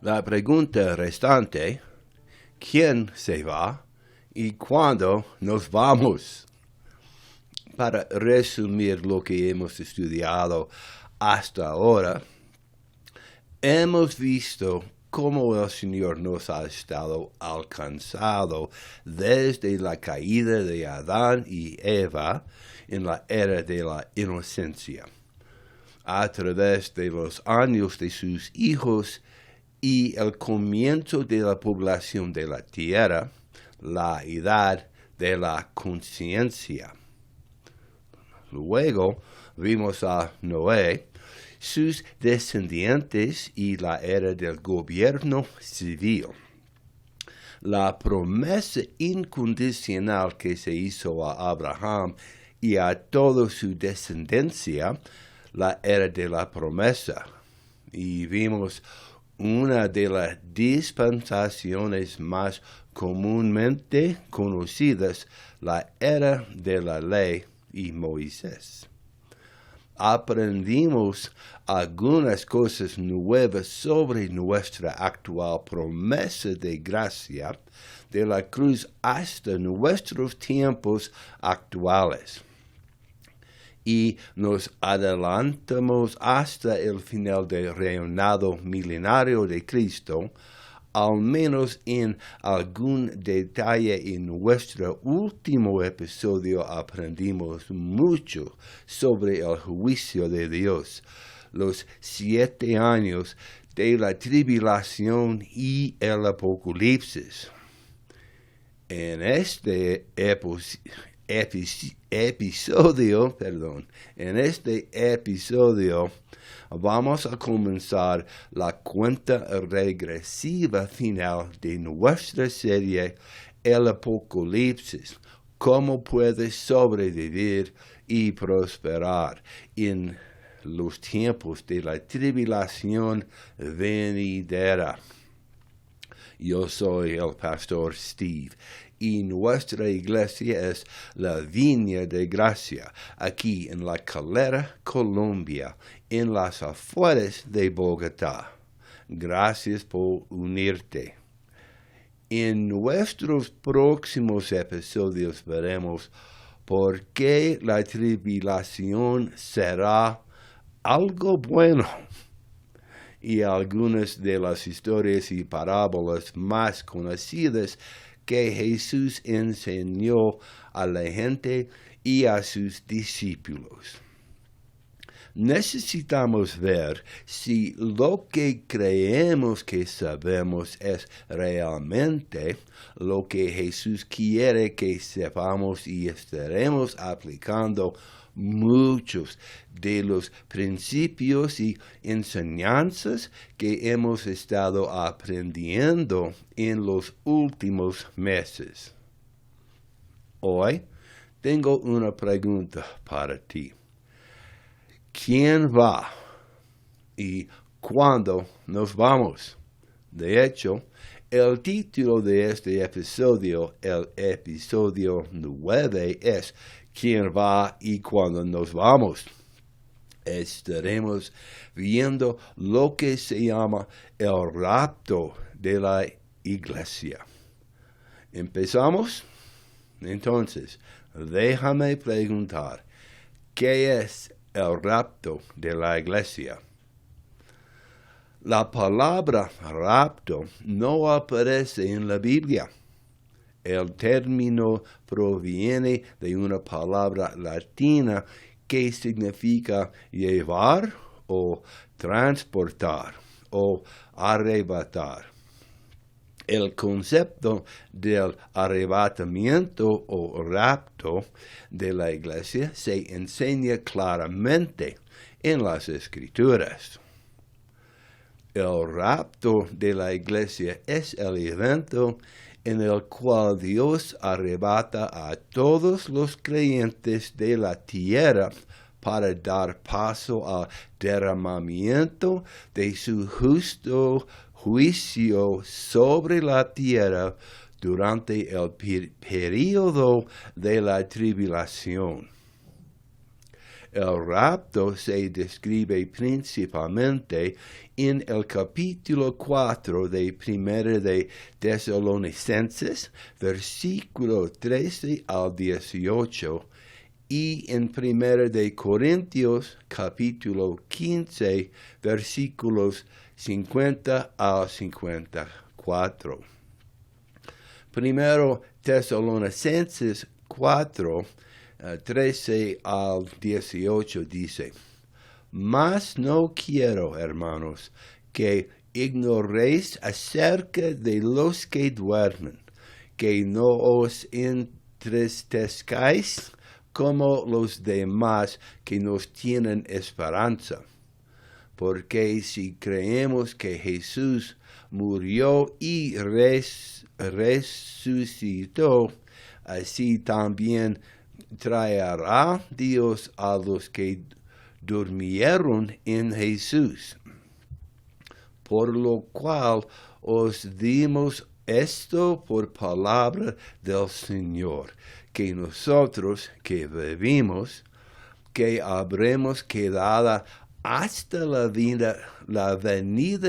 La pregunta restante, ¿quién se va y cuándo nos vamos? Para resumir lo que hemos estudiado hasta ahora, hemos visto cómo el Señor nos ha estado alcanzado desde la caída de Adán y Eva en la era de la inocencia, a través de los años de sus hijos y el comienzo de la población de la tierra, la edad de la conciencia. Luego vimos a Noé, sus descendientes y la era del gobierno civil. La promesa incondicional que se hizo a Abraham y a toda su descendencia, la era de la promesa. Y vimos una de las dispensaciones más comúnmente conocidas, la era de la ley y Moisés. Aprendimos algunas cosas nuevas sobre nuestra actual promesa de gracia de la cruz hasta nuestros tiempos actuales. Y nos adelantamos hasta el final del reinado milenario de Cristo, al menos en algún detalle. En nuestro último episodio aprendimos mucho sobre el juicio de Dios, los 7 años de la tribulación y el apocalipsis. En este episodio vamos a comenzar la cuenta regresiva final de nuestra serie El Apocalipsis, cómo puedes sobrevivir y prosperar en los tiempos de la tribulación venidera. Yo soy el pastor Steve y nuestra iglesia es la Viña de Gracia, aquí en La Calera, Colombia, en las afueras de Bogotá. Gracias por unirte. En nuestros próximos episodios veremos por qué la tribulación será algo bueno, y algunas de las historias y parábolas más conocidas que Jesús enseñó a la gente y a sus discípulos. Necesitamos ver si lo que creemos que sabemos es realmente lo que Jesús quiere que sepamos, y estaremos aplicando muchos de los principios y enseñanzas que hemos estado aprendiendo en los últimos meses. Hoy tengo una pregunta para ti. ¿Quién va y cuándo nos vamos? De hecho, el título de este episodio, el episodio 9, es ¿Quién va y cuándo nos vamos? Estaremos viendo lo que se llama el rapto de la iglesia. ¿Empezamos? Entonces, déjame preguntar, ¿qué es el rapto de la iglesia? La palabra rapto no aparece en la Biblia. El término proviene de una palabra latina que significa llevar o transportar o arrebatar. El concepto del arrebatamiento o rapto de la iglesia se enseña claramente en las Escrituras. El rapto de la iglesia es el evento en el cual Dios arrebata a todos los creyentes de la tierra para dar paso al derramamiento de su justo juicio sobre la tierra durante el período de la tribulación. El rapto se describe principalmente en el capítulo 4 de Primera de Tesalonicenses, versículo 13 al 18, y en Primera de Corintios, capítulo 15, versículos 50 al 54. Primero Tesalonicenses 4, 13 al 18 dice: Mas no quiero, hermanos, que ignoréis acerca de los que duermen, que no os entristezcáis como los demás que nos tienen esperanza. Porque si creemos que Jesús murió y resucitó, así también traerá Dios a los que durmieron en Jesús. Por lo cual os dimos esto por palabra del Señor, que nosotros que vivimos, que habremos quedado hasta la venida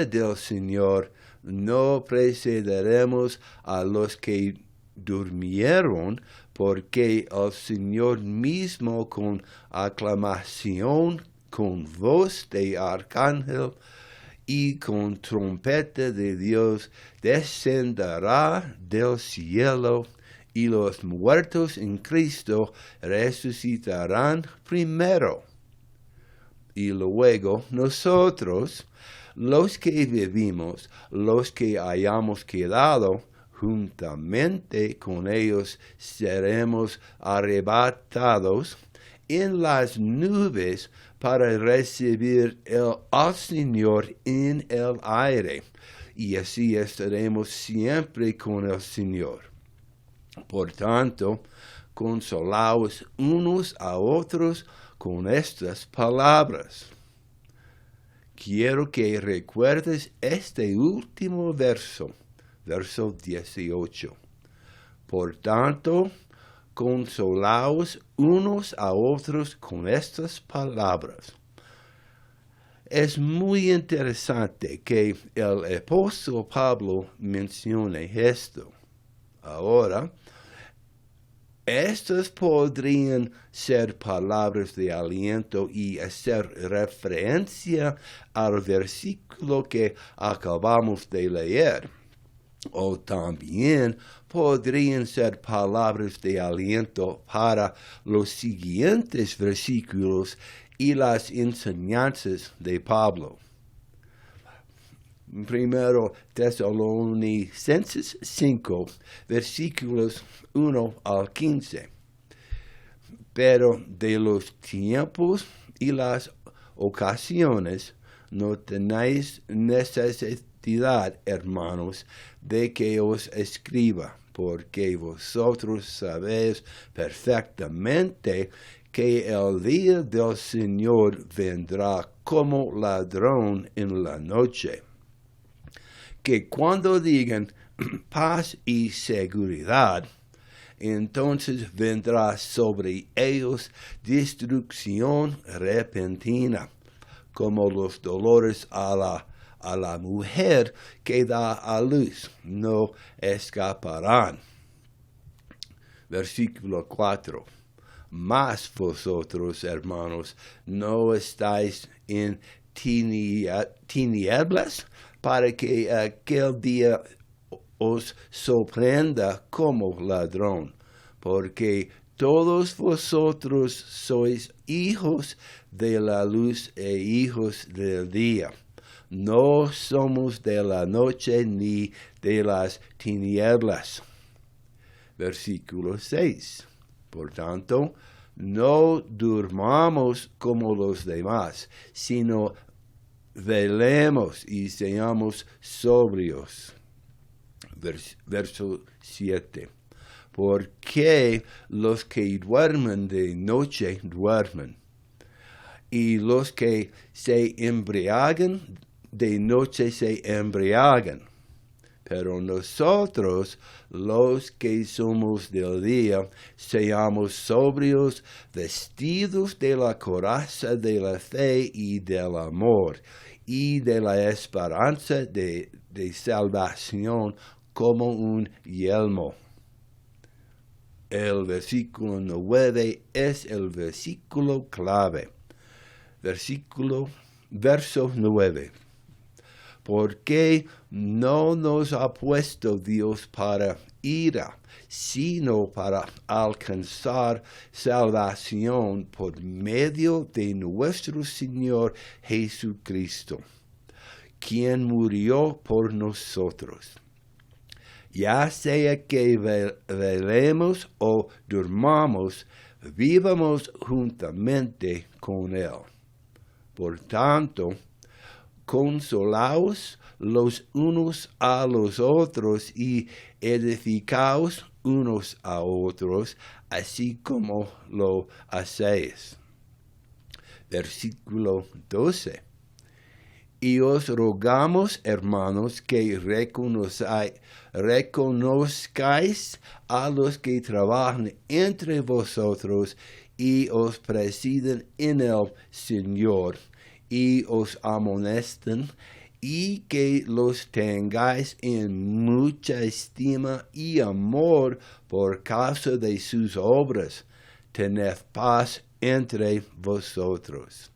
del Señor, no precederemos a los que durmieron, porque el Señor mismo con aclamación, con voz de arcángel y con trompeta de Dios descenderá del cielo, y los muertos en Cristo resucitarán primero. Y luego nosotros, los que vivimos, los que hayamos quedado, juntamente con ellos seremos arrebatados en las nubes para recibir al Señor en el aire, y así estaremos siempre con el Señor. Por tanto, consolaos unos a otros con estas palabras. Quiero que recuerdes este último verso 18. Por tanto, consolaos unos a otros con estas palabras. Es muy interesante que el apóstol Pablo mencione esto. Ahora, estas podrían ser palabras de aliento y hacer referencia al versículo que acabamos de leer. O también podrían ser palabras de aliento para los siguientes versículos y las enseñanzas de Pablo. Primero Tesalonicenses 5, versículos 1 al 15. Pero de los tiempos y las ocasiones no tenéis necesidad, hermanos, de que os escriba, porque vosotros sabéis perfectamente que el día del Señor vendrá como ladrón en la noche. Que cuando digan paz y seguridad, entonces vendrá sobre ellos destrucción repentina, como los dolores a la mujer que da a luz, no escaparán. Versículo 4. Mas vosotros, hermanos, no estáis en tinieblas, para que aquel día os sorprenda como ladrón, porque todos vosotros sois hijos de la luz e hijos del día. No somos de la noche ni de las tinieblas. Versículo 6. Por tanto, no durmamos como los demás, sino velemos y seamos sobrios. Verso 7. Porque los que duermen de noche duermen, y los que se embriagan de noche se embriagan. Pero nosotros, los que somos del día, seamos sobrios, vestidos de la coraza de la fe y del amor, y de la esperanza de salvación como un yelmo. El versículo 9 es el versículo clave. Verso 9. Porque no nos ha puesto Dios para ira, sino para alcanzar salvación por medio de nuestro Señor Jesucristo, quien murió por nosotros. Ya sea que velemos o durmamos, vivamos juntamente con Él. Por tanto, consolaos los unos a los otros y edificaos unos a otros, así como lo hacéis. Versículo 12. Y os rogamos, hermanos, que reconozcáis a los que trabajan entre vosotros y os presiden en el Señor, y os amonesten, y que los tengáis en mucha estima y amor por causa de sus obras. Tened paz entre vosotros.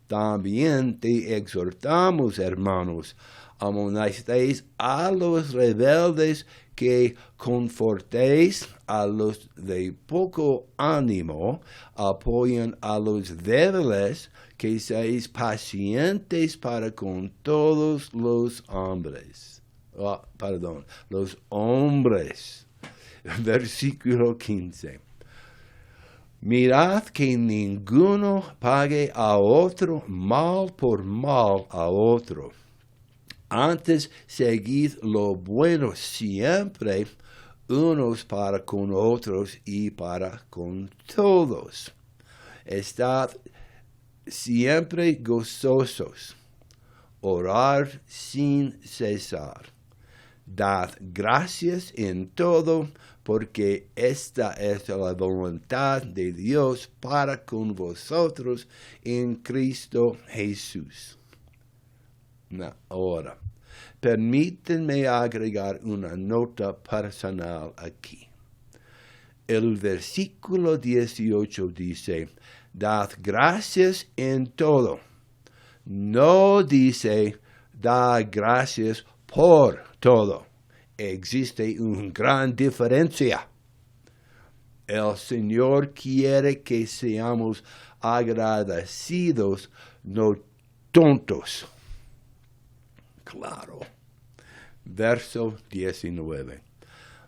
También te exhortamos, hermanos, amonestéis a los rebeldes, que confortéis a los de poco ánimo, apoyen a los débiles, que seáis pacientes para con todos los hombres. Los hombres. Versículo 15. Mirad que ninguno pague a otro mal por mal a otro. Antes seguid lo bueno siempre, unos para con otros y para con todos. Estad siempre gozosos, orar sin cesar. Dad gracias en todo, porque esta es la voluntad de Dios para con vosotros en Cristo Jesús. Ahora, permítanme agregar una nota personal aquí. El versículo 18 dice, dad gracias en todo. No dice, dad gracias por todo. Existe una gran diferencia. El Señor quiere que seamos agradecidos, no tontos. Claro. Verso 19.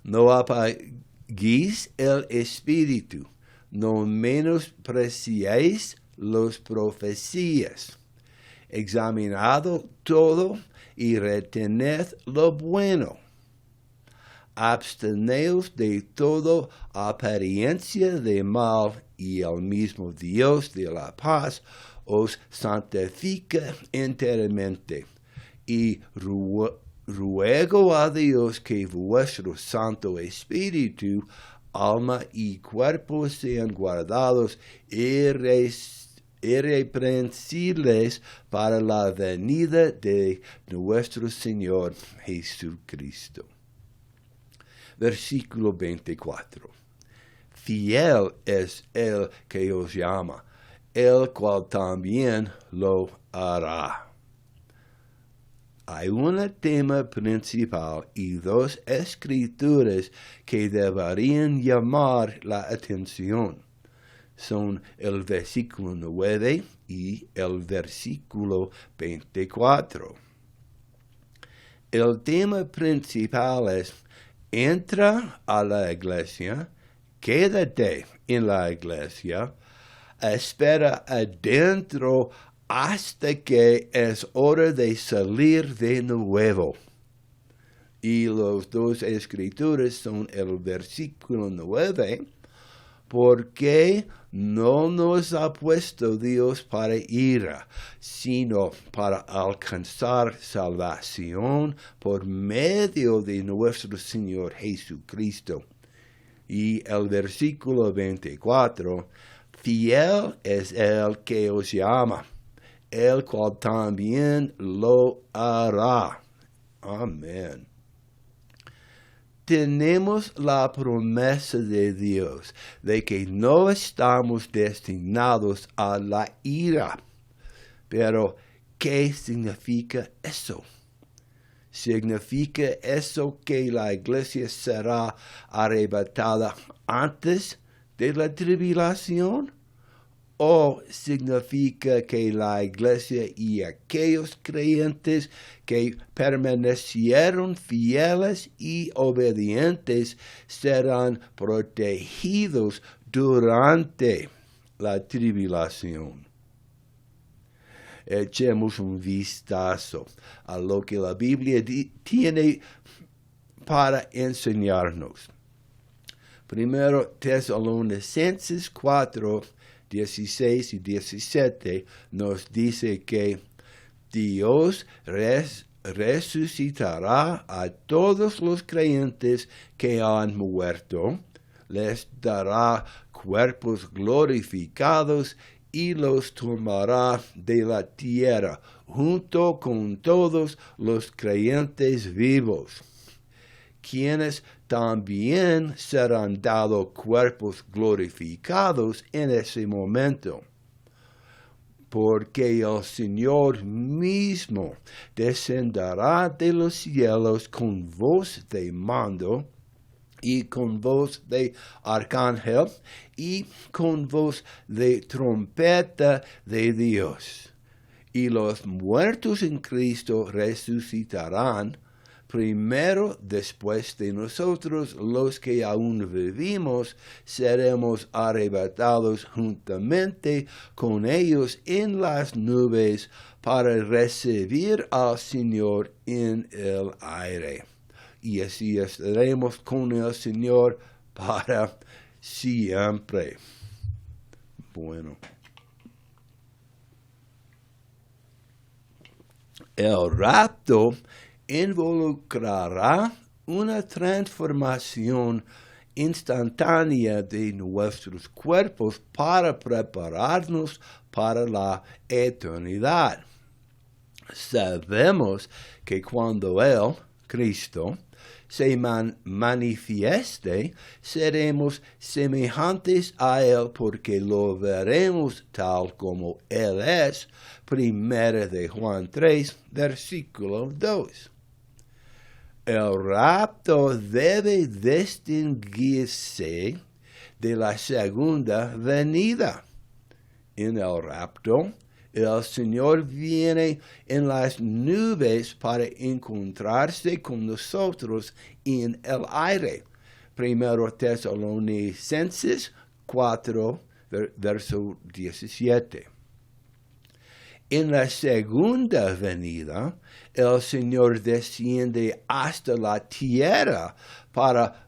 No apaguéis el espíritu, no menospreciéis las profecías. Examinado todo y retened lo bueno. Absteneos de toda apariencia de mal, y el mismo Dios de la paz os santifica enteramente. Y ruego a Dios que vuestro Santo Espíritu, alma y cuerpo sean guardados irreprensibles para la venida de nuestro Señor Jesucristo. Versículo 24. Fiel es el que os llama, el cual también lo hará. Hay un tema principal y dos escrituras que deberían llamar la atención. Son el versículo 9 y el versículo 24. El tema principal es: entra a la iglesia, quédate en la iglesia, espera adentro hasta que es hora de salir de nuevo. Y las dos escrituras son el versículo 9, Porque no nos ha puesto Dios para ira, sino para alcanzar salvación por medio de nuestro Señor Jesucristo. Y el versículo 24, fiel es el que os llama, el cual también lo hará. Amén. Tenemos la promesa de Dios de que no estamos destinados a la ira. Pero, ¿qué significa eso? ¿Significa eso que la iglesia será arrebatada antes de la tribulación? ¿O significa que la iglesia y aquellos creyentes que permanecieron fieles y obedientes serán protegidos durante la tribulación? Echemos un vistazo a lo que la Biblia tiene para enseñarnos. Primero, Tesalonicenses 4, 16 y 17 nos dice que Dios resucitará a todos los creyentes que han muerto, les dará cuerpos glorificados y los tomará de la tierra junto con todos los creyentes vivos, quienes también serán dados cuerpos glorificados en ese momento. Porque el Señor mismo descenderá de los cielos con voz de mando, y con voz de arcángel, y con voz de trompeta de Dios. Y los muertos en Cristo resucitarán primero. Después de nosotros, los que aún vivimos, seremos arrebatados juntamente con ellos en las nubes para recibir al Señor en el aire. Y así estaremos con el Señor para siempre. Bueno. El rapto involucrará una transformación instantánea de nuestros cuerpos para prepararnos para la eternidad. Sabemos que cuando Él, Cristo, se manifieste, seremos semejantes a Él porque lo veremos tal como Él es. Primera de Juan 3, versículo 2. El rapto debe distinguirse de la segunda venida. En el rapto, el Señor viene en las nubes para encontrarse con nosotros en el aire. Primero Tesalonicenses 4, verso 17. En la segunda venida, el Señor desciende hasta la tierra para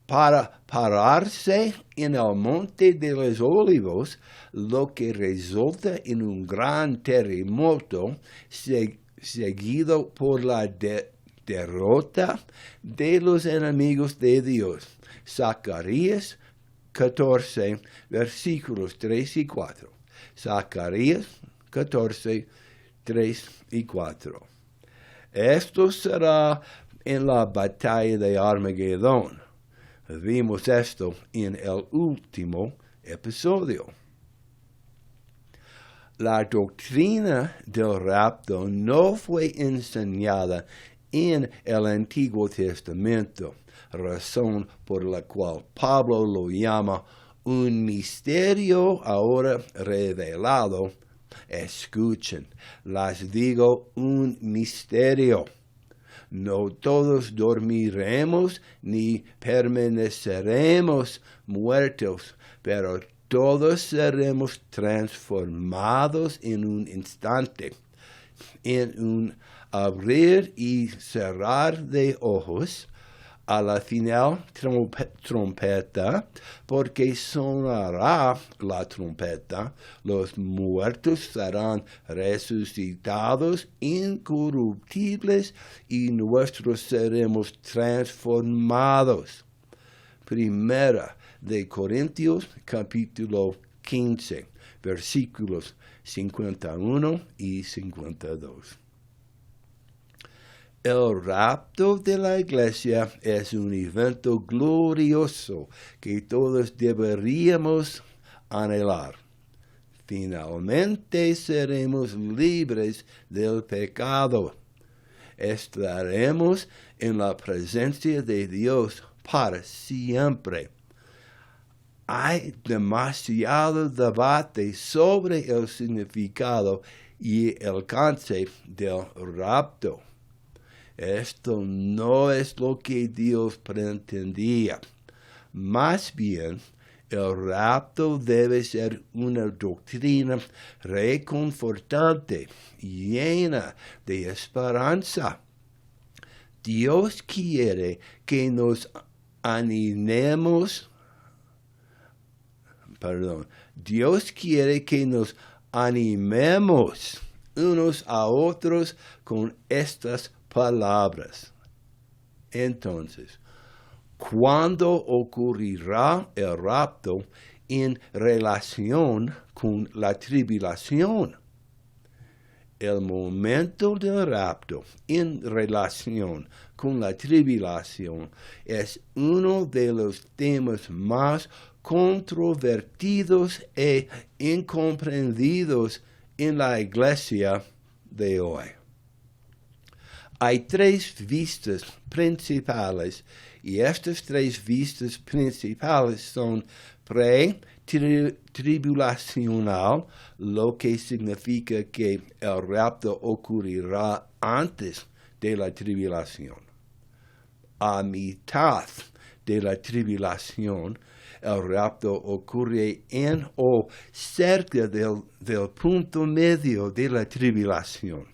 pararse en el monte de los olivos, lo que resulta en un gran terremoto seguido por la derrota de los enemigos de Dios. Zacarías 14, versículos 3 y 4. Zacarías 14, 3 y 4. Esto será en la batalla de Armagedón. Vimos esto en el último episodio. La doctrina del rapto no fue enseñada en el Antiguo Testamento, razón por la cual Pablo lo llama un misterio ahora revelado. Escuchen, les digo un misterio. No todos dormiremos ni permaneceremos muertos, pero todos seremos transformados en un instante, en un abrir y cerrar de ojos, a la final trompeta, porque sonará la trompeta, los muertos serán resucitados incorruptibles y nosotros seremos transformados. Primera de Corintios, capítulo 15, versículos 51 y 52. El rapto de la iglesia es un evento glorioso que todos deberíamos anhelar. Finalmente seremos libres del pecado. Estaremos en la presencia de Dios para siempre. Hay demasiado debate sobre el significado y el alcance del rapto. Esto no es lo que Dios pretendía. Más bien, el rapto debe ser una doctrina reconfortante, llena de esperanza. Dios quiere que nos animemos. Dios quiere que nos animemos unos a otros con estas palabras. Entonces, ¿cuándo ocurrirá el rapto en relación con la tribulación? El momento del rapto en relación con la tribulación es uno de los temas más controvertidos e incomprendidos en la iglesia de hoy. Hay tres vistas principales y estas tres vistas principales son pre-tribulacional, lo que significa que el rapto ocurrirá antes de la tribulación. A mitad de la tribulación, el rapto ocurre en o cerca del punto medio de la tribulación.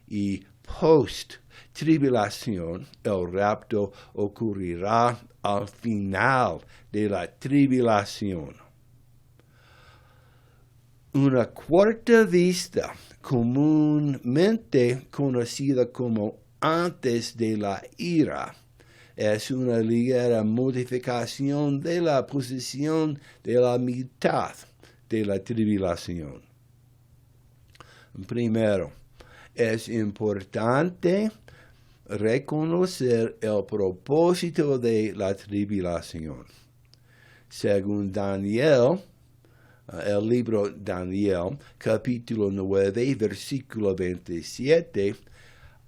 Y post-tribulación, el rapto ocurrirá al final de la tribulación. Una cuarta vista, comúnmente conocida como antes de la ira, es una ligera modificación de la posición de la mitad de la tribulación. Primero, es importante reconocer el propósito de la tribulación. Según Daniel, el libro Daniel, capítulo 9, versículo 27,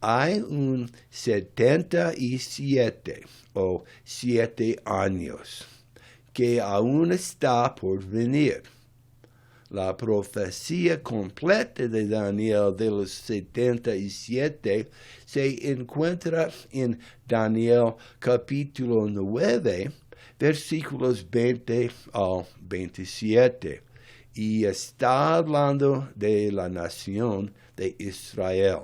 hay un 77 o 7 años que aún está por venir. La profecía completa de Daniel de los 77 se encuentra en Daniel capítulo 9, versículos 20 al 27, y está hablando de la nación de Israel.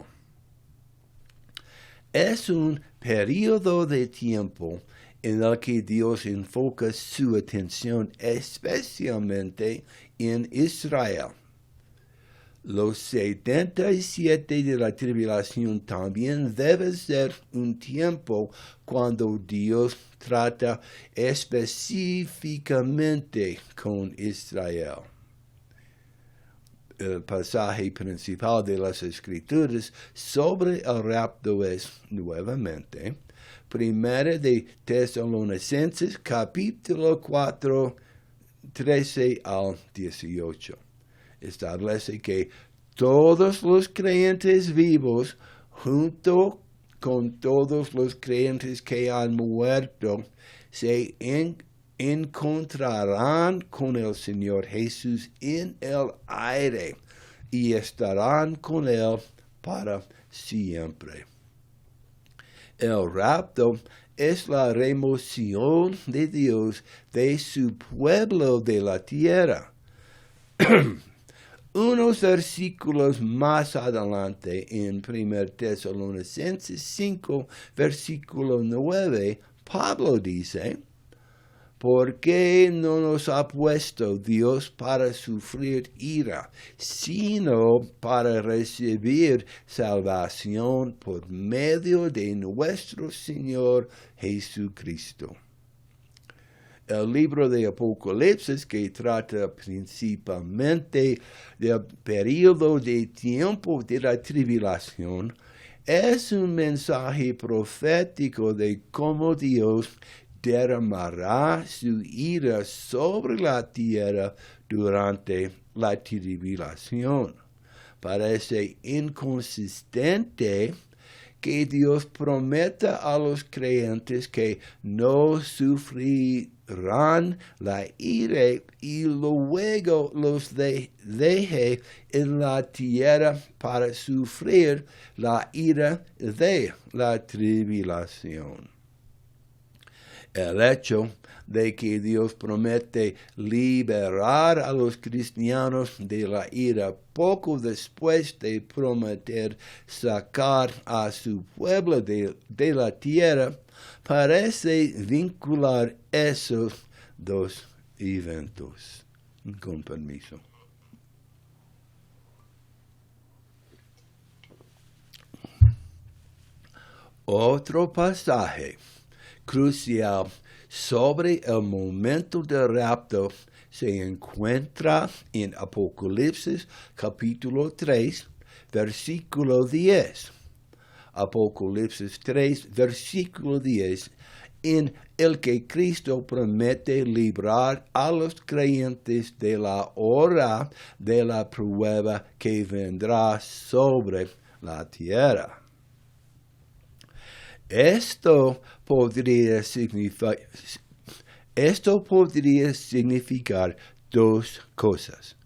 Es un periodo de tiempo en el que Dios enfoca su atención especialmente en Israel. Los 77 de la tribulación también debe ser un tiempo cuando Dios trata específicamente con Israel. El pasaje principal de las Escrituras sobre el rapto es, nuevamente, 1 de Tesalonicenses, capítulo 4, 13 al 18. Establece que todos los creyentes vivos, junto con todos los creyentes que han muerto, se encontrarán con el Señor Jesús en el aire y estarán con Él para siempre. El rapto es la remoción de Dios de su pueblo de la tierra. Unos versículos más adelante, en 1 Tesalonicenses 5, versículo 9, Pablo dice, ¿por qué no nos ha puesto Dios para sufrir ira, sino para recibir salvación por medio de nuestro Señor Jesucristo? El libro de Apocalipsis, que trata principalmente del periodo de tiempo de la tribulación, es un mensaje profético de cómo Dios derramará su ira sobre la tierra durante la tribulación. Parece inconsistente que Dios prometa a los creyentes que no sufrirán la ira y luego los deje en la tierra para sufrir la ira de la tribulación. El hecho de que Dios promete liberar a los cristianos de la ira poco después de prometer sacar a su pueblo de la tierra, parece vincular esos dos eventos. Con permiso. Otro pasaje crucial sobre el momento del rapto se encuentra en Apocalipsis capítulo 3, versículo 10. Apocalipsis 3, versículo 10, en el que Cristo promete librar a los creyentes de la hora de la prueba que vendrá sobre la tierra. Esto podría significar dos cosas.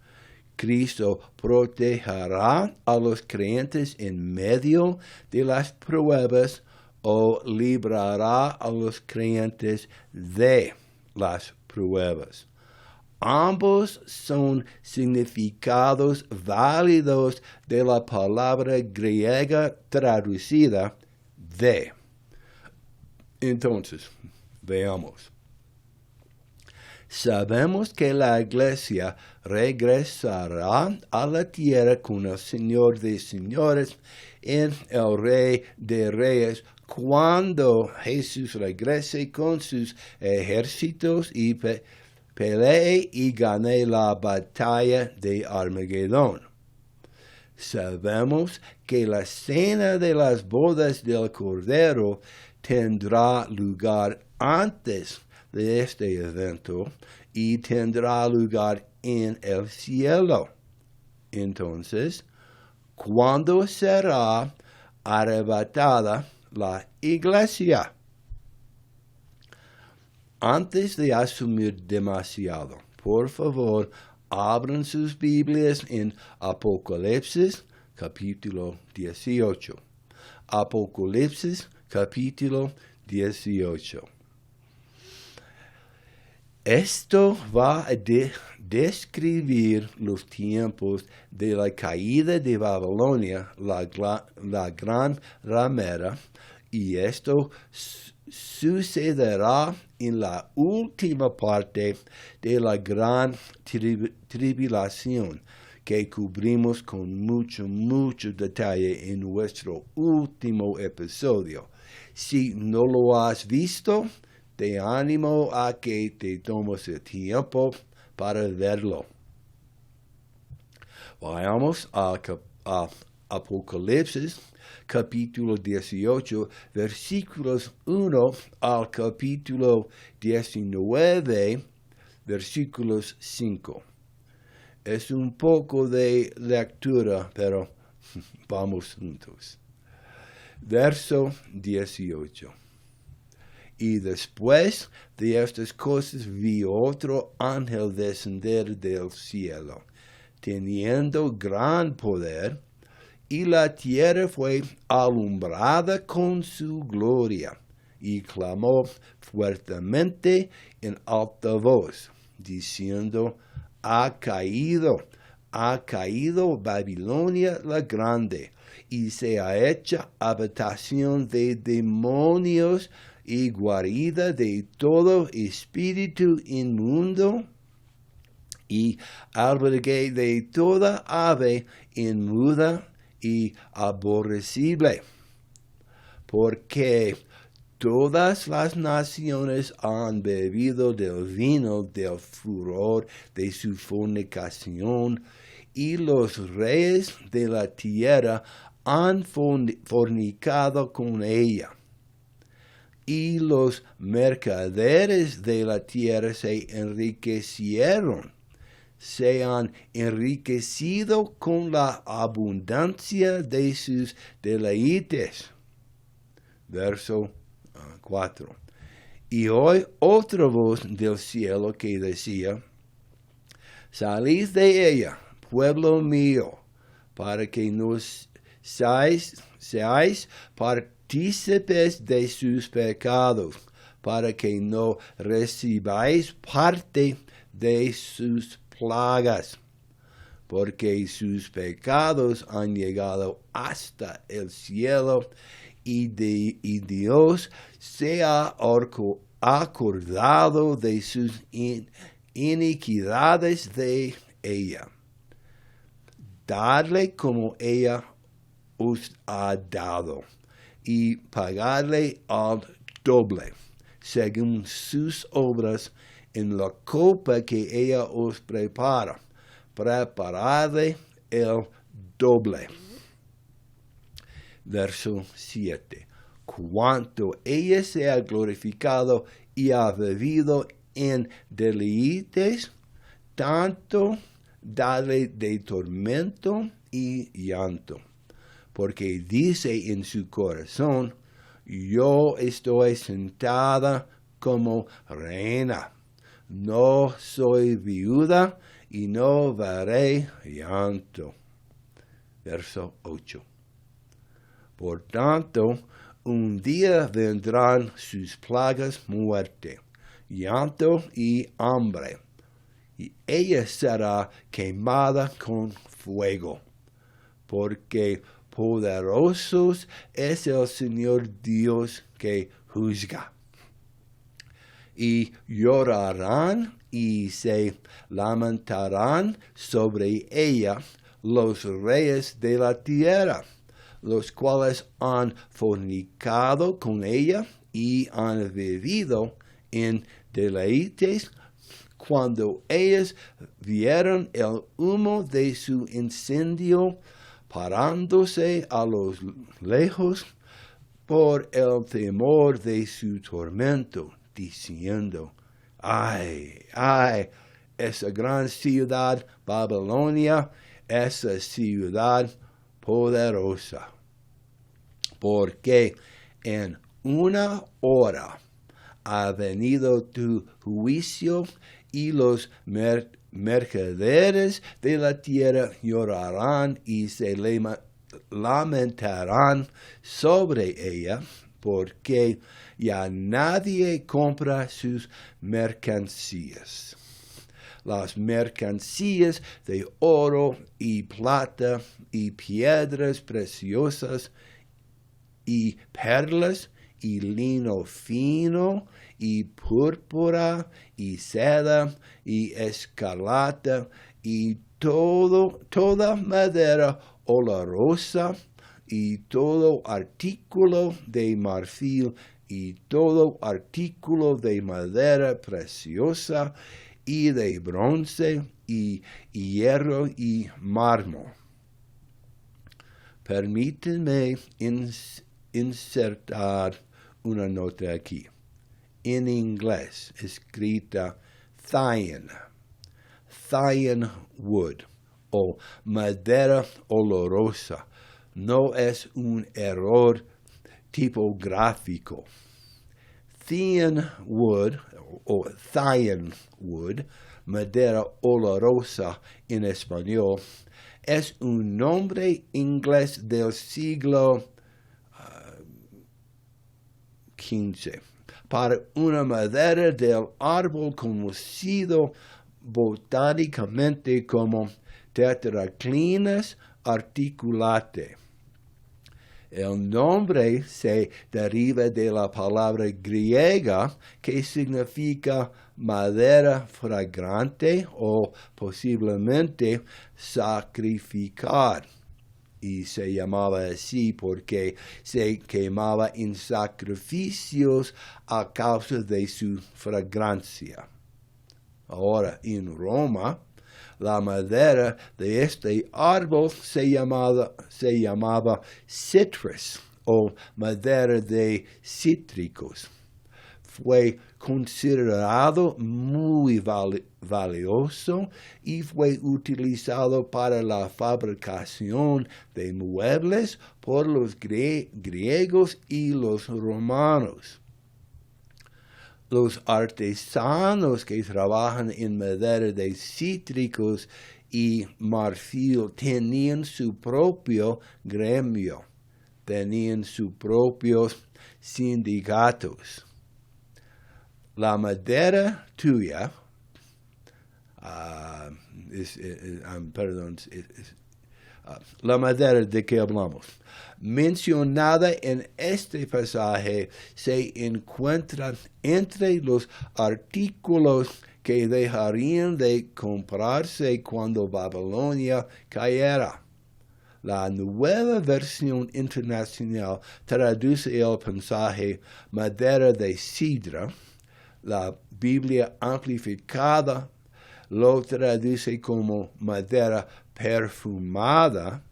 Cristo protegerá a los creyentes en medio de las pruebas o librará a los creyentes de las pruebas. Ambos son significados válidos de la palabra griega traducida de. Entonces, veamos. Sabemos que la iglesia regresará a la tierra con el Señor de señores en el Rey de reyes cuando Jesús regrese con sus ejércitos y pelee y gane la batalla de Armagedón. Sabemos que la cena de las bodas del Cordero tendrá lugar antes de este evento y tendrá lugar en el cielo. Entonces, ¿cuándo será arrebatada la iglesia? Antes de asumir demasiado, por favor, abran sus Biblias en Apocalipsis capítulo 18. Apocalipsis capítulo 18. Esto va a describir los tiempos de la caída de Babilonia, la gran ramera, y esto sucederá en la última parte de la gran tribulación que cubrimos con mucho detalle en nuestro último episodio. Si no lo has visto, te animo a que te tomes el tiempo para verlo. Vayamos a Apocalipsis, capítulo 18, versículos 1 al capítulo 19, versículos 5. Es un poco de lectura, pero vamos juntos. Verso 18. Y después de estas cosas vi otro ángel descender del cielo, teniendo gran poder, y la tierra fue alumbrada con su gloria, y clamó fuertemente en alta voz, diciendo, ha caído Babilonia la grande, y se ha hecho habitación de demonios y guarida de todo espíritu inmundo, y albergue de toda ave inmunda y aborrecible. Porque todas las naciones han bebido del vino del furor de su fornicación, y los reyes de la tierra han fornicado con ella. Y los mercaderes de la tierra se enriquecieron, se han enriquecido con la abundancia de sus deleites. Verso 4. Y oí otra voz del cielo que decía: salid de ella, pueblo mío, para que no seáis partícipes de sus pecados, para que no recibáis parte de sus plagas, porque sus pecados han llegado hasta el cielo, y Dios se ha acordado de sus iniquidades de ella. Dadle como ella os ha dado, y pagadle al doble, según sus obras, en la copa que ella os prepara. Preparadle el doble. Verso 7. Cuanto ella se ha glorificado y ha vivido en deleites, tanto dadle de tormento y llanto, porque dice en su corazón: yo estoy sentada como reina, no soy viuda y no veré llanto. Verso 8. Por tanto, un día vendrán sus plagas, muerte, llanto y hambre, y ella será quemada con fuego, porque poderoso es el Señor Dios que juzga. Y llorarán y se lamentarán sobre ella los reyes de la tierra, los cuales han fornicado con ella y han vivido en deleites, cuando ellos vieron el humo de su incendio, parándose a lo lejos por el temor de su tormento, diciendo: ay, ay, esa gran ciudad Babilonia, esa ciudad poderosa, porque en una hora ha venido tu juicio, y los mercaderes de la tierra llorarán y se lamentarán sobre ella, porque ya nadie compra sus mercancías. Las mercancías de oro y plata y piedras preciosas y perlas y lino fino y púrpura y seda y escarlata y toda madera olorosa y todo artículo de marfil y todo artículo de madera preciosa y de bronce y hierro y mármol. Permítanme insertar una nota aquí. En inglés, escrita Thyine wood o madera olorosa. No es un error tipográfico. Thyine wood o Thyine wood, madera olorosa en español, es un nombre inglés del siglo XV para una madera del árbol conocido botánicamente como Tetraclinas articulate. El nombre se deriva de la palabra griega que significa madera fragrante o posiblemente sacrificar. Y se llamaba así porque se quemaba en sacrificios a causa de su fragancia. Ahora, en Roma, la madera de este árbol se llamaba citrus o madera de cítricos. Fue considerado muy valioso y fue utilizado para la fabricación de muebles por los griegos y los romanos. Los artesanos que trabajan en madera de cítricos y marfil tenían su propio gremio, tenían sus propios sindicatos. La madera tuya, la madera de que hablamos, mencionada en este pasaje, se encuentra entre los artículos que dejarían de comprarse cuando Babilonia cayera. La nueva versión internacional traduce el pasaje madera de sidra. La Biblia amplificada lo traduce como madera perfumada.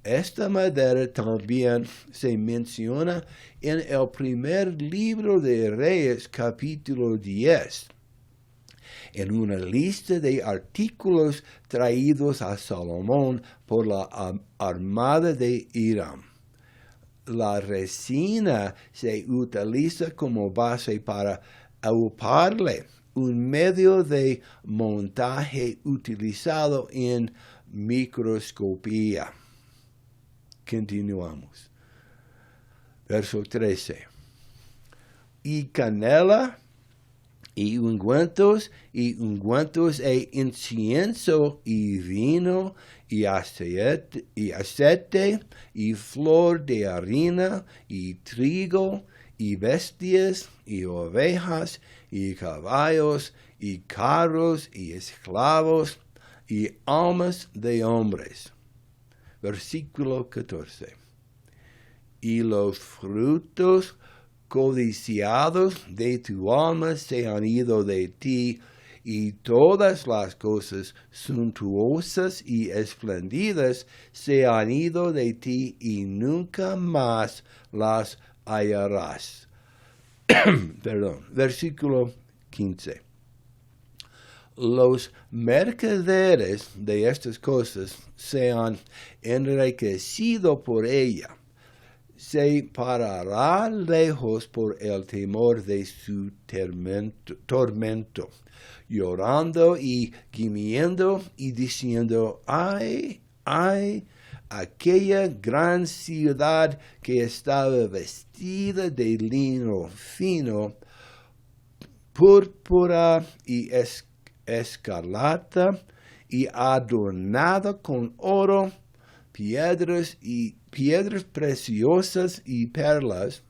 Esta madera también se menciona en el primer libro de Reyes, capítulo 10, en una lista de artículos traídos a Salomón por la armada de Hiram. La resina se utiliza como base para auparle, un medio de montaje utilizado en microscopía. Continuamos. Verso 13. Y canela, y ungüentos e incienso, y vino, y aceite, y flor de harina, y trigo, y bestias, y ovejas, y caballos, y carros, y esclavos, y almas de hombres. Versículo 14. Y los frutos codiciados de tu alma se han ido de ti, y todas las cosas suntuosas y espléndidas se han ido de ti, y nunca más las hallarás. Versículo 15. Los mercaderes de estas cosas se han enriquecido por ella. Se parará lejos por el temor de su tormento, llorando y gimiendo y diciendo: ay, ay, aquella gran ciudad que estaba vestida de lino fino, púrpura y escarlata, y adornada con oro, piedras preciosas y perlas,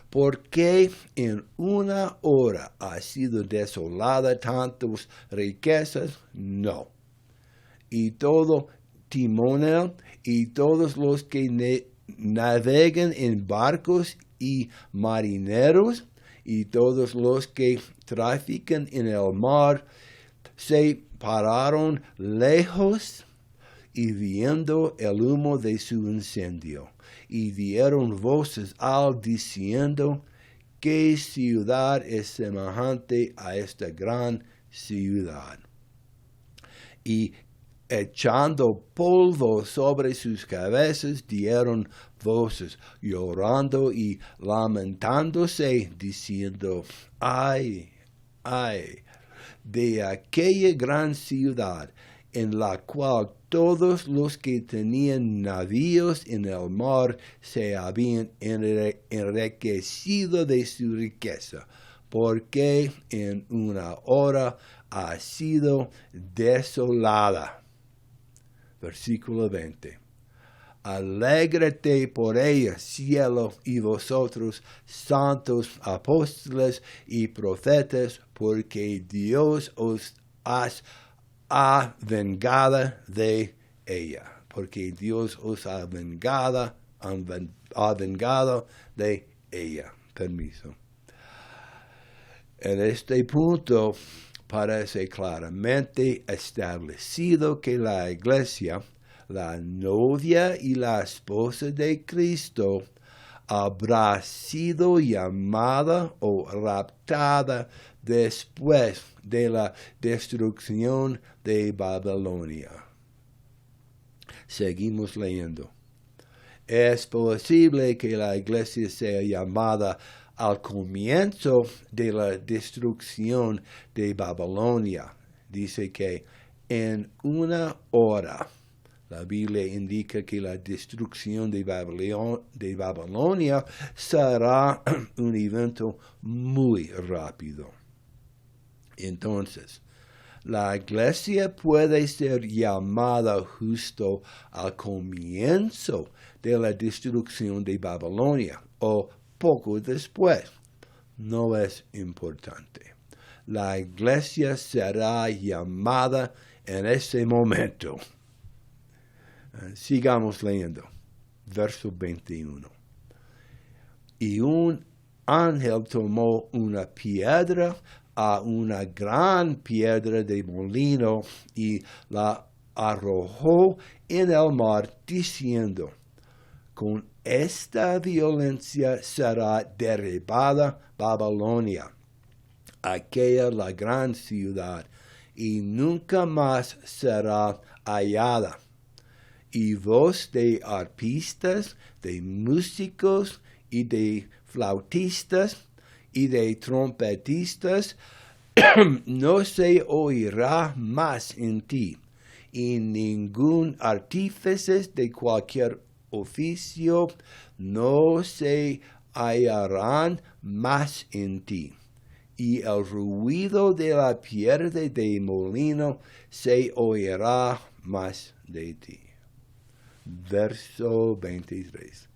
porque en una hora ha sido desolada tantas riquezas, no. Y todo timonel y todos los que navegan en barcos y marineros y todos los que trafican en el mar se pararon lejos y viendo el humo de su incendio, y dieron voces diciendo: ¿qué ciudad es semejante a esta gran ciudad? Y echando polvo sobre sus cabezas, dieron voces, llorando y lamentándose, diciendo: ay, ay, de aquella gran ciudad, en la cual todos los que tenían navíos en el mar se habían enriquecido de su riqueza, porque en una hora ha sido desolada. Versículo 20. Alégrate por ella, cielo, y vosotros, santos apóstoles y profetas, porque Dios os ha vengado de ella. Porque Dios os ha vengado de ella. Permiso. En este punto parece claramente establecido que la iglesia, la novia y la esposa de Cristo, habrá sido llamada o raptada después de la destrucción de Babilonia. Seguimos leyendo. Es posible que la iglesia sea llamada al comienzo de la destrucción de Babilonia. Dice que en una hora. La Biblia indica que la destrucción de Babilonia será un evento muy rápido. Entonces, la iglesia puede ser llamada justo al comienzo de la destrucción de Babilonia o poco después. No es importante. La iglesia será llamada en ese momento. Sigamos leyendo. Verso 21. Y un ángel tomó una piedra, una gran piedra de molino, y la arrojó en el mar, diciendo: con esta violencia será derribada Babilonia, aquella la gran ciudad, y nunca más será hallada. Y voz de arpistas, de músicos y de flautistas y de trompetistas no se oirá más en ti, y ningún artífice de cualquier oficio no se hallarán más en ti, y el ruido de la piedra de molino se oirá más de ti. Verso 23.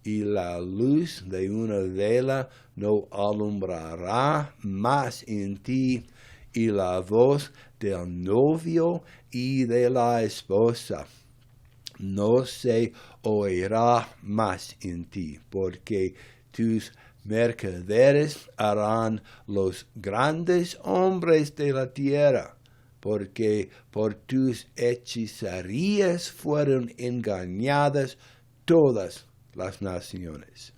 Y la luz de una vela no alumbrará más en ti, y la voz del novio y de la esposa no se oirá más en ti, porque tus mercaderes harán los grandes hombres de la tierra, porque por tus hechicerías fueron engañadas todas las naciones.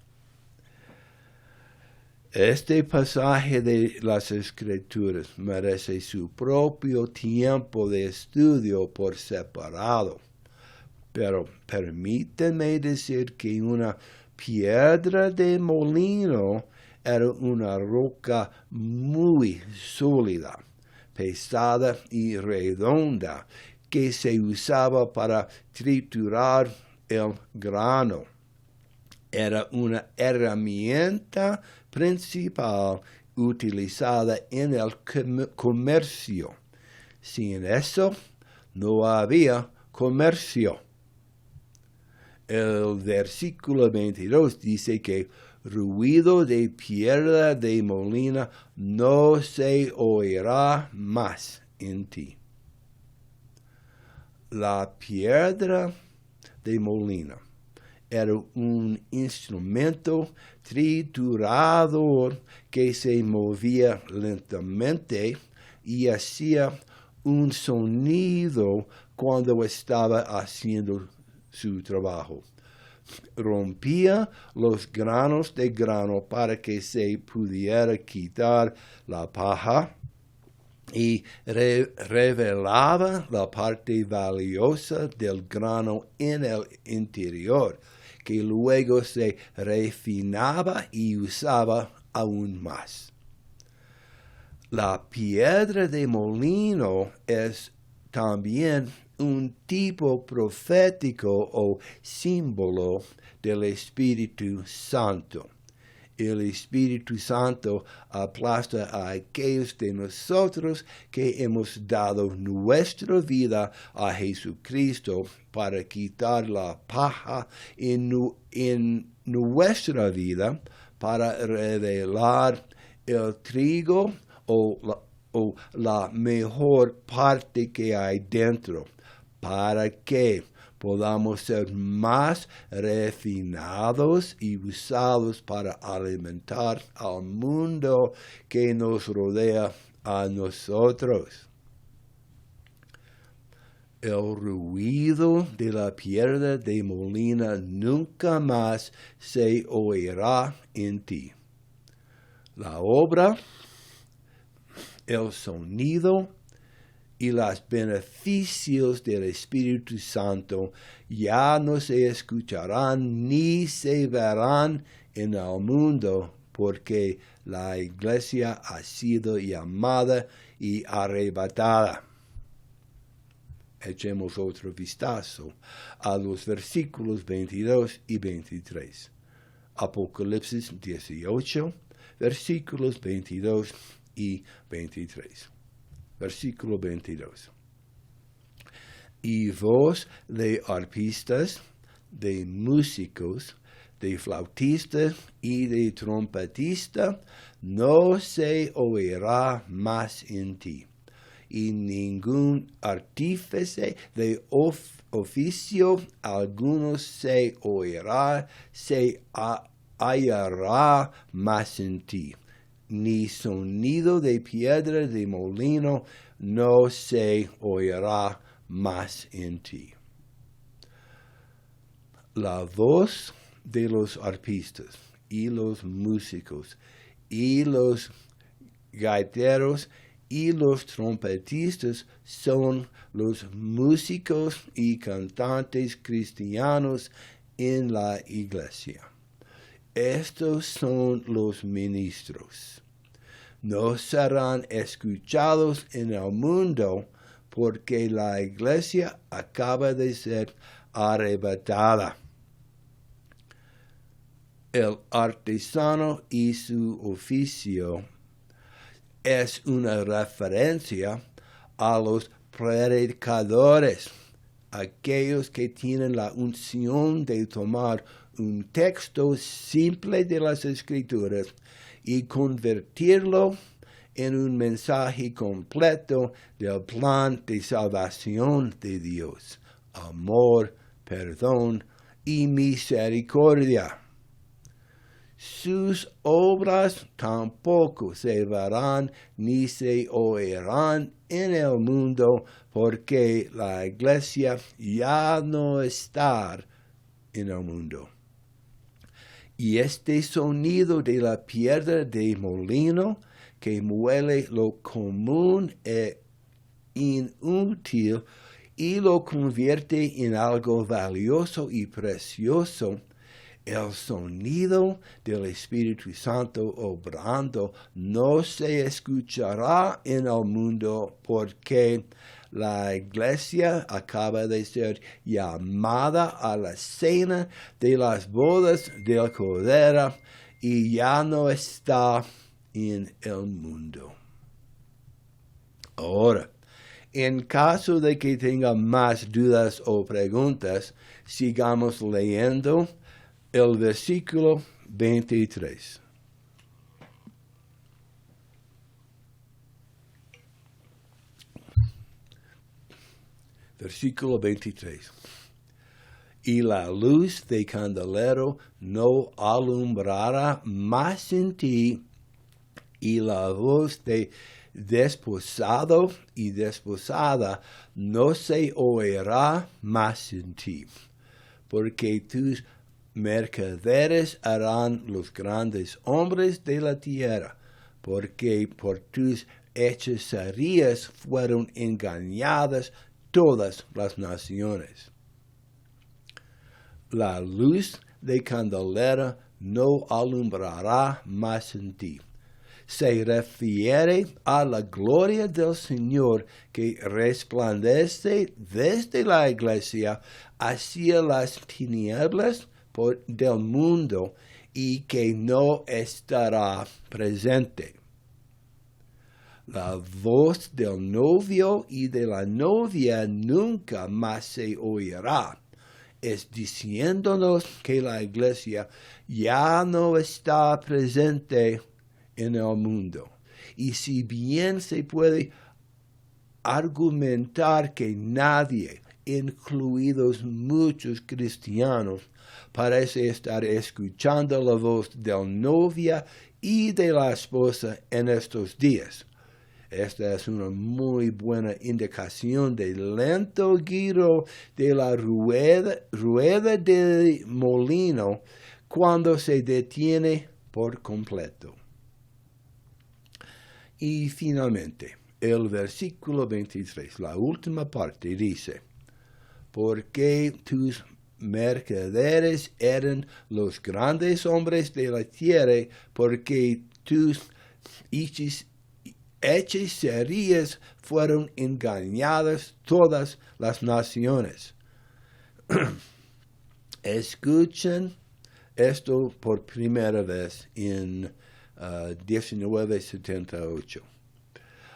Este pasaje de las Escrituras merece su propio tiempo de estudio por separado, pero permítanme decir que una piedra de molino era una roca muy sólida, pesada y redonda, que se usaba para triturar el grano. Era una herramienta principal utilizada en el comercio. Sin eso, no había comercio. El versículo 22 dice que ruido de piedra de molina no se oirá más en ti. La piedra de molina era un instrumento triturador que se movía lentamente y hacía un sonido cuando estaba haciendo su trabajo. Rompía los granos de grano para que se pudiera quitar la paja y revelaba la parte valiosa del grano en el interior, que luego se refinaba y usaba aún más. La piedra de molino es también un tipo profético o símbolo del Espíritu Santo. el Espíritu Santo aplasta a aquellos de nosotros que hemos dado nuestra vida a Jesucristo para quitar la paja en nuestra vida, para revelar el trigo o la mejor parte que hay dentro, para que podamos ser más refinados y usados para alimentar al mundo que nos rodea a nosotros. El ruido de la piedra de molina nunca más se oirá en ti. La obra, el sonido y los beneficios del Espíritu Santo ya no se escucharán ni se verán en el mundo, porque la iglesia ha sido llamada y arrebatada. Echemos otro vistazo a los versículos 22 y 23. Apocalipsis 18, versículos 22 y 23. Versículo 22. Y voz de arpistas, de músicos, de flautistas y de trompetistas no se oirá más en ti. Y ningún artífice de oficio alguno se oirá, se hallará más en ti. Ni sonido de piedra de molino no se oirá más en ti. La voz de los arpistas y los músicos y los gaiteros y los trompetistas son los músicos y cantantes cristianos en la iglesia. Estos son los ministros. No serán escuchados en el mundo porque la iglesia acaba de ser arrebatada. El artesano y su oficio es una referencia a los predicadores, aquellos que tienen la unción de tomar un texto simple de las Escrituras y convertirlo en un mensaje completo del plan de salvación de Dios, amor, perdón y misericordia. Sus obras tampoco se verán ni se oirán en el mundo, porque la iglesia ya no está en el mundo. Y este sonido de la piedra de molino que muele lo común e inútil y lo convierte en algo valioso y precioso, el sonido del Espíritu Santo obrando no se escuchará en el mundo, porque la iglesia acaba de ser llamada a la cena de las bodas del Cordero y ya no está en el mundo. Ahora, en caso de que tenga más dudas o preguntas, sigamos leyendo el versículo 23. Versículo 23. Y la luz de candelero no alumbrará más en ti, y la voz de desposado y desposada no se oirá más en ti, porque tus mercaderes harán los grandes hombres de la tierra, porque por tus hechicerías fueron engañadas todas las naciones. La luz de candelera no alumbrará más en ti. Se refiere a la gloria del Señor que resplandece desde la iglesia hacia las tinieblas del mundo y que no estará presente. La voz del novio y de la novia nunca más se oirá. Es diciéndonos que la iglesia ya no está presente en el mundo. Y si bien se puede argumentar que nadie, incluidos muchos cristianos, parece estar escuchando la voz del novia y de la esposa en estos días. Esta es una muy buena indicación del lento giro de la rueda del molino cuando se detiene por completo. Y finalmente, el versículo 23, la última parte, dice: porque tus mercaderes eran los grandes hombres de la tierra, porque tus hechicerías fueron engañadas todas las naciones. Escuchen esto por primera vez en 1978.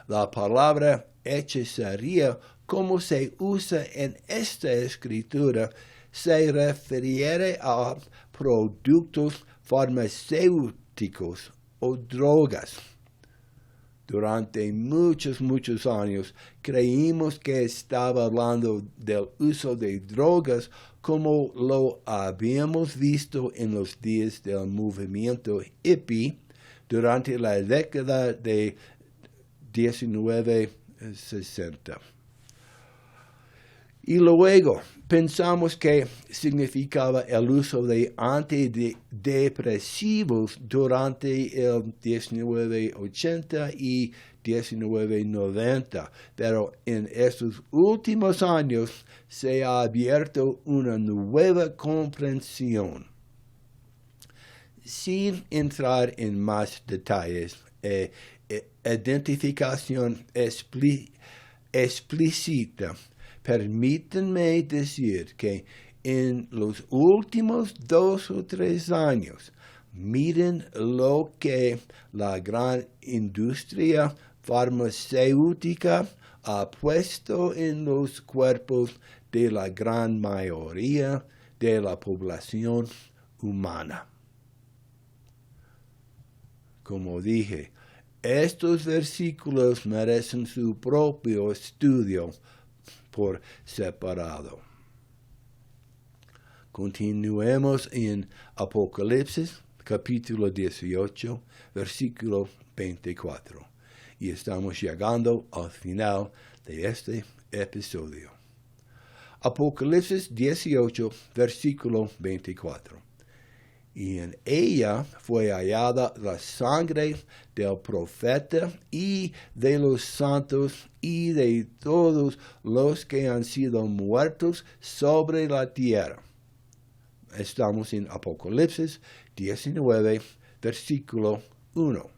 La palabra hechicería, como se usa en esta escritura, se refiere a productos farmacéuticos o drogas. Durante muchos años creímos que estaba hablando del uso de drogas como lo habíamos visto en los días del movimiento hippie durante la década de 1960. Y luego pensamos que significaba el uso de antidepresivos durante el 1980 y 1990, pero en estos últimos años se ha abierto una nueva comprensión. Sin entrar en más detalles, identificación explícita, permítanme decir que en los últimos 2 o 3 años, miren lo que la gran industria farmacéutica ha puesto en los cuerpos de la gran mayoría de la población humana. Como dije, estos versículos merecen su propio estudio por separado. Continuemos en Apocalipsis, capítulo 18, versículo 24. Y estamos llegando al final de este episodio. Apocalipsis 18, versículo 24. Y en ella fue hallada la sangre del profeta y de los santos y de todos los que han sido muertos sobre la tierra. Estamos en Apocalipsis 19, versículo 1.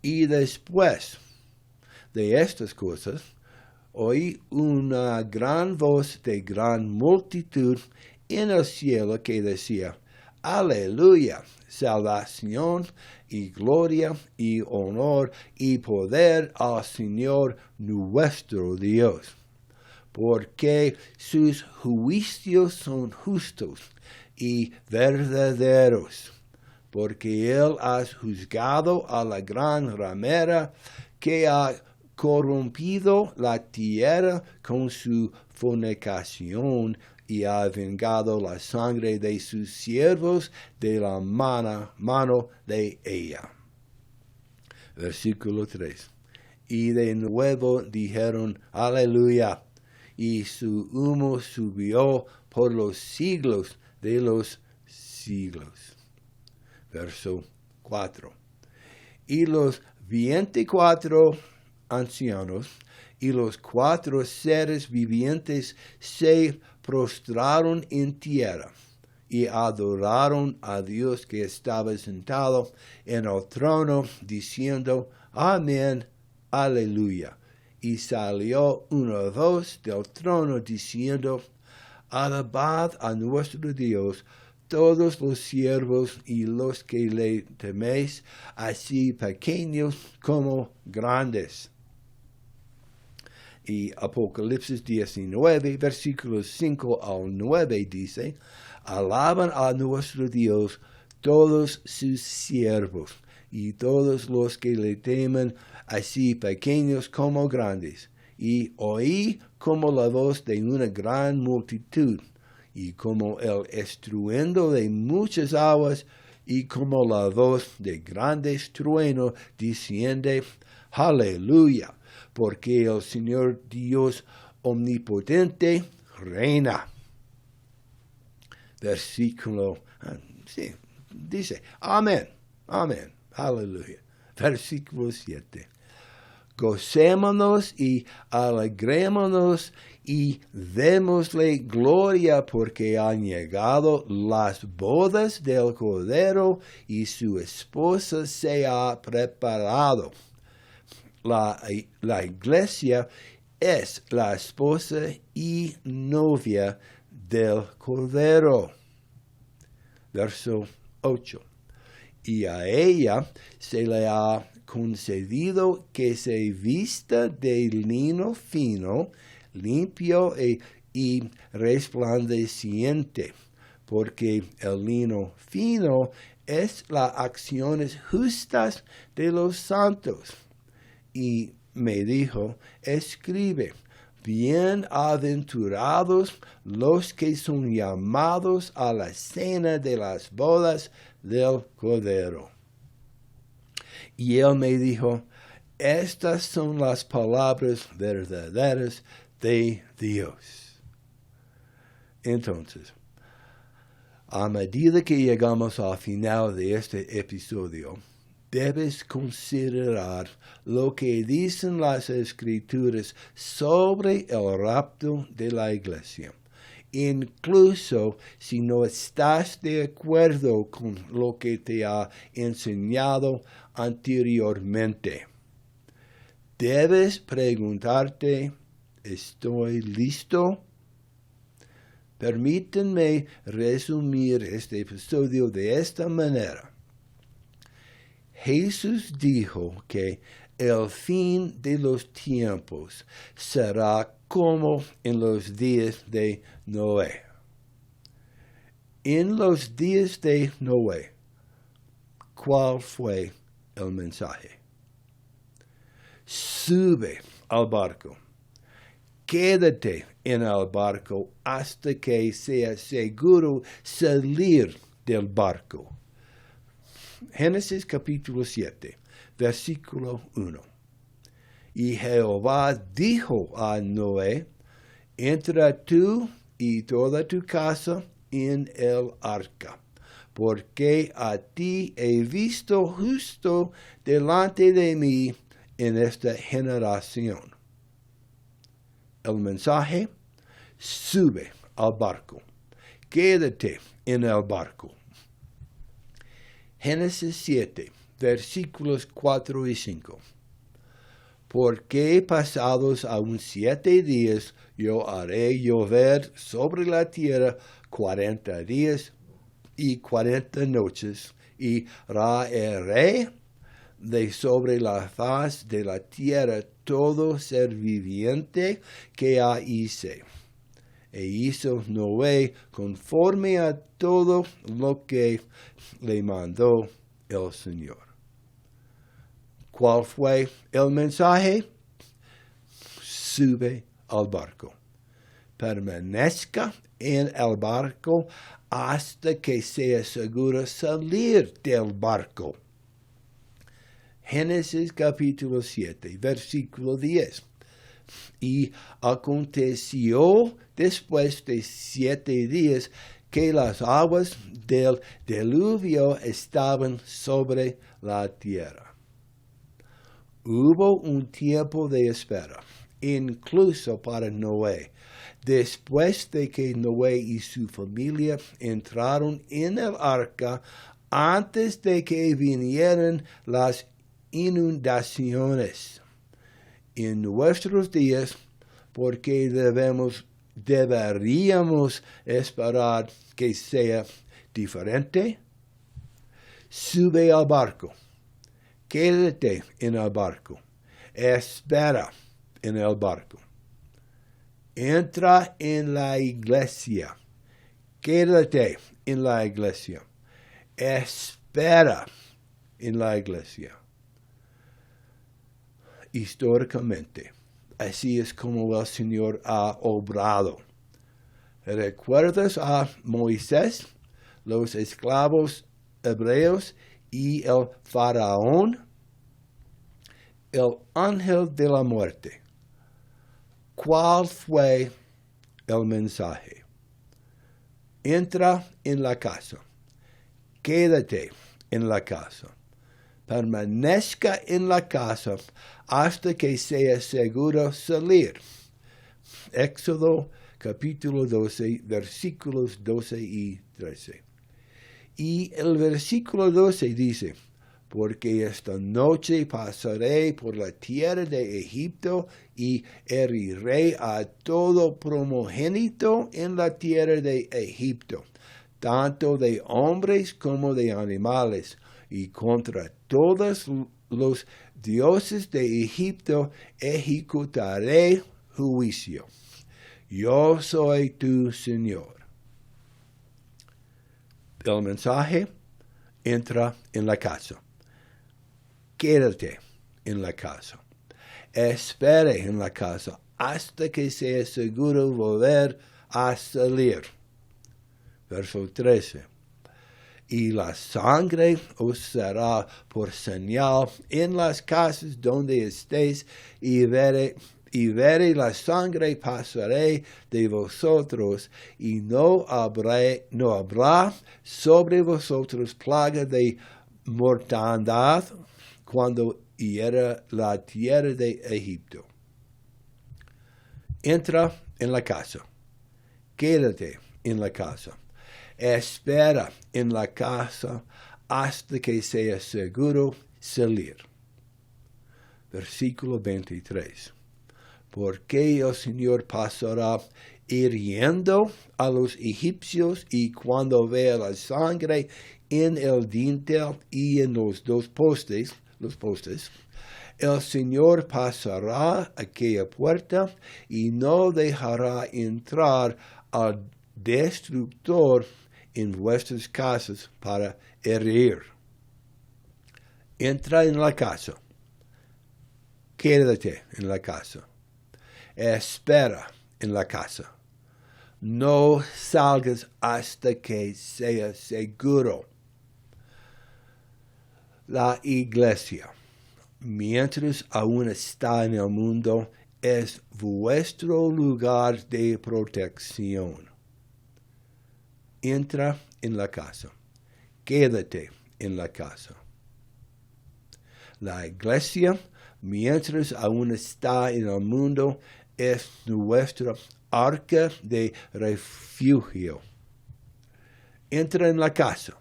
Y después de estas cosas, oí una gran voz de gran multitud en el cielo que decía: Aleluya, salvación y gloria y honor y poder al Señor nuestro Dios, porque sus juicios son justos y verdaderos, porque Él ha juzgado a la gran ramera que ha corrompido la tierra con su fornicación y ha vengado la sangre de sus siervos de la mano de ella. Versículo 3. Y de nuevo dijeron: Aleluya, y su humo subió por los siglos de los siglos. Verso 4. Y los 24 ancianos y los 4 seres vivientes se prostraron en tierra y adoraron a Dios que estaba sentado en el trono, diciendo: Amén, aleluya. Y salió una voz del trono diciendo: Alabad a nuestro Dios, todos los siervos y los que le teméis, así pequeños como grandes. Y Apocalipsis 19, versículos 5 al 9 dice, alaban a nuestro Dios todos sus siervos y todos los que le temen, así pequeños como grandes. Y oí como la voz de una gran multitud, y como el estruendo de muchas aguas, y como la voz de grandes truenos, diciendo, Aleluya, porque el Señor Dios omnipotente reina. Versículo, sí, dice, amén, amén, aleluya. Versículo 7. Gocémonos y alegrémonos y démosle gloria porque han llegado las bodas del Cordero y su esposa se ha preparado. La iglesia es la esposa y novia del Cordero. Verso 8. Y a ella se le ha concedido que se vista de lino fino, limpio y resplandeciente, porque el lino fino es las acciones justas de los santos. Y me dijo, escribe, bienaventurados los que son llamados a la cena de las bodas del Cordero. Y él me dijo, estas son las palabras verdaderas de Dios. Entonces, a medida que llegamos al final de este episodio, debes considerar lo que dicen las Escrituras sobre el rapto de la iglesia. Incluso si no estás de acuerdo con lo que te ha enseñado anteriormente. Debes preguntarte, ¿estoy listo? Permítanme resumir este episodio de esta manera. Jesús dijo que el fin de los tiempos será como en los días de Noé. En los días de Noé, ¿cuál fue el mensaje? Sube al barco. Quédate en el barco hasta que sea seguro salir del barco. Génesis capítulo 7, versículo 1. Y Jehová dijo a Noé, entra tú y toda tu casa en el arca, porque a ti he visto justo delante de mí en esta generación. El mensaje, sube al barco, quédate en el barco. Génesis 7, versículos 4 y 5. Porque pasados aún 7 días yo haré llover sobre la tierra 40 días y 40 noches, y raeré de sobre la faz de la tierra todo ser viviente que hice. E hizo Noé conforme a todo lo que le mandó el Señor. ¿Cuál fue el mensaje? Sube al barco. Permanezca en el barco hasta que sea seguro salir del barco. Génesis capítulo 7, versículo 10. Y aconteció después de 7 días que las aguas del diluvio estaban sobre la tierra. Hubo un tiempo de espera, incluso para Noé. Después de que Noé y su familia entraron en el arca, antes de que vinieran las inundaciones. En nuestros días, porque deberíamos esperar que sea diferente, sube al barco. Quédate en el barco. Espera en el barco. Entra en la iglesia. Quédate en la iglesia. Espera en la iglesia. Históricamente, así es como el Señor ha obrado. ¿Recuerdas a Moisés, los esclavos hebreos y el faraón? El ángel de la muerte. ¿Cuál fue el mensaje? Entra en la casa. Quédate en la casa. Permanezca en la casa hasta que sea seguro salir. Éxodo capítulo 12, versículos 12 y 13. Y el versículo 12 dice, porque esta noche pasaré por la tierra de Egipto y heriré a todo primogénito en la tierra de Egipto, tanto de hombres como de animales, y contra todos los dioses de Egipto ejecutaré juicio. Yo soy tu Señor. El mensaje: entra en la casa. Quédate en la casa. Espere en la casa hasta que sea seguro volver a salir. Verso 13. Y la sangre os será por señal en las casas donde estéis, y veré la sangre, pasaré de vosotros, y no habrá sobre vosotros plaga de mortandad cuando hiera la tierra de Egipto. Entra en la casa. Quédate en la casa. Espera en la casa hasta que sea seguro salir. Versículo 23. Porque el Señor pasará hiriendo a los egipcios, y cuando vea la sangre en el dintel y en los postes, el Señor pasará aquella puerta y no dejará entrar al destructor en vuestras casas para herir. Entra en la casa. Quédate en la casa. Espera en la casa. No salgas hasta que sea seguro. La iglesia, mientras aún está en el mundo, es vuestro lugar de protección. Entra en la casa. Quédate en la casa. La iglesia, mientras aún está en el mundo, es nuestra arca de refugio. Entra en la casa.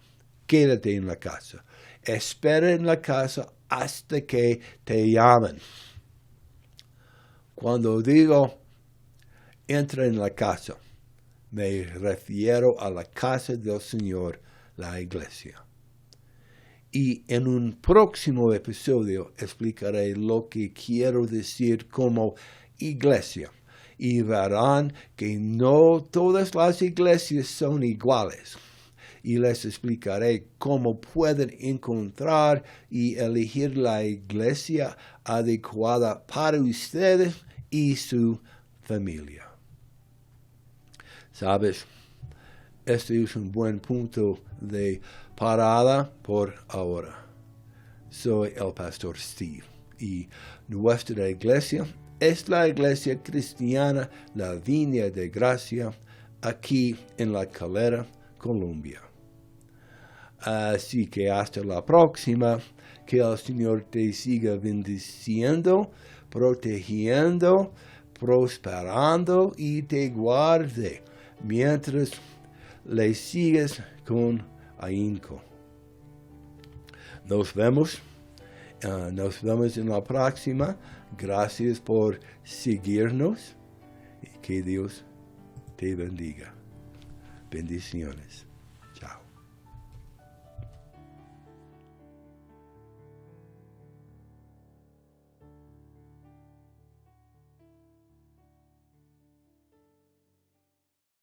Quédate en la casa. Espera en la casa hasta que te llamen. Cuando digo entra en la casa, me refiero a la casa del Señor, la iglesia. Y en un próximo episodio explicaré lo que quiero decir como iglesia. Y verán que no todas las iglesias son iguales. Y les explicaré cómo pueden encontrar y elegir la iglesia adecuada para ustedes y su familia. ¿Sabes? Este es un buen punto de parada por ahora. Soy el pastor Steve y nuestra iglesia es la iglesia cristiana La Viña de Gracia, aquí en La Calera, Colombia. Así que hasta la próxima, que el Señor te siga bendiciendo, protegiendo, prosperando y te guarde mientras le sigues con ahínco. Nos vemos en la próxima. Gracias por seguirnos y que Dios te bendiga. Bendiciones.